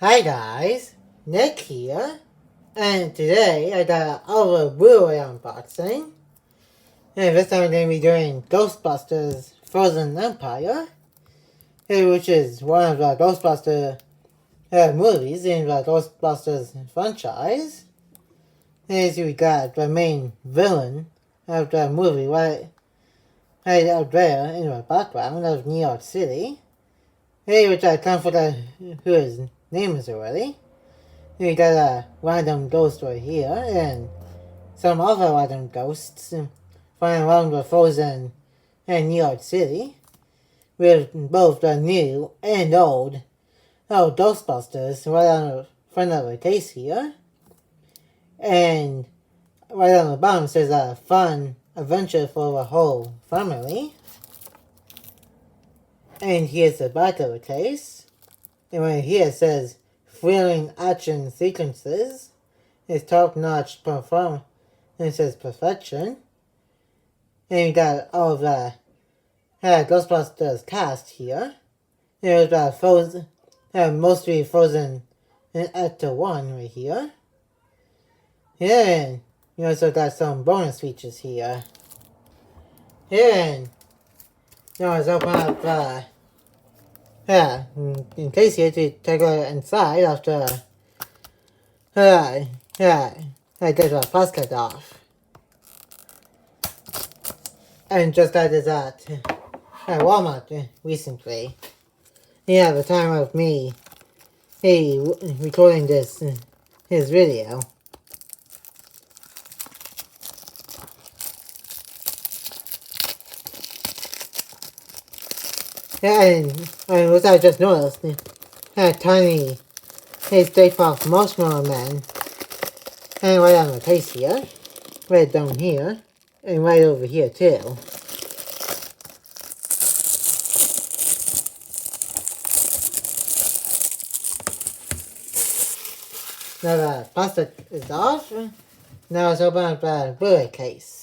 Hi guys, Nick here, and today I got our Blu-ray unboxing. And this time I'm going to be doing Ghostbusters Frozen Empire, which is one of the Ghostbusters movies in the Ghostbusters franchise. As we got the main villain of the movie right up there in the background of New York City, which I can't forget who his name is already. We got a random ghost right here, and some other random ghosts flying around the frozen in New York City, with both the new and old Ghostbusters right on the front of the case here. And right on the bottom says a fun adventure for the whole family. And here's the back of the case. And right here it says thrilling action sequences. It's top-notch performance. It says perfection. And you got all the Ghostbusters cast here. There's Frozen, mostly Frozen in Actor 1 right here. And you also got some bonus features here. And now let's open up in case you to take a look inside after I get the plastic off. And just I did that at Walmart recently. Yeah, the time of me recording his video. And what I just noticed, had tiny Stay Puft Marshmallow Man, and right on the case here, right down here, and right over here too. Now the plastic is off. Now let's open up the Blu-ray case.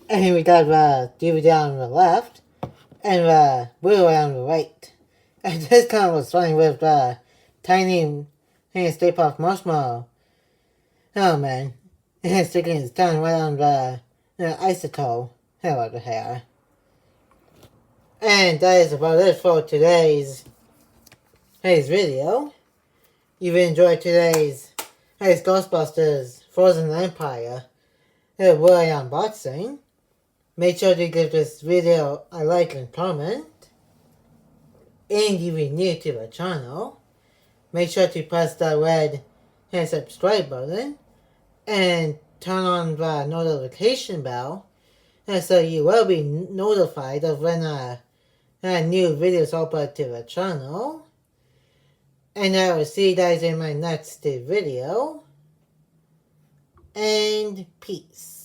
And we got the DVD on the left, and the Blu-ray on the right. And this kind of was funny with the tiny Stay Puft Marshmallow. Oh man, and sticking his tongue right on the isotope of the hair. And that is about it for today's video. If you enjoyed today's Ghostbusters Frozen Empire Blu-ray unboxing, make sure to give this video a like and comment. And if you're new to the channel, make sure to press the red subscribe button and turn on the notification bell so you will be notified of when a new videos upload to the channel. And I will see you guys in my next video. And peace.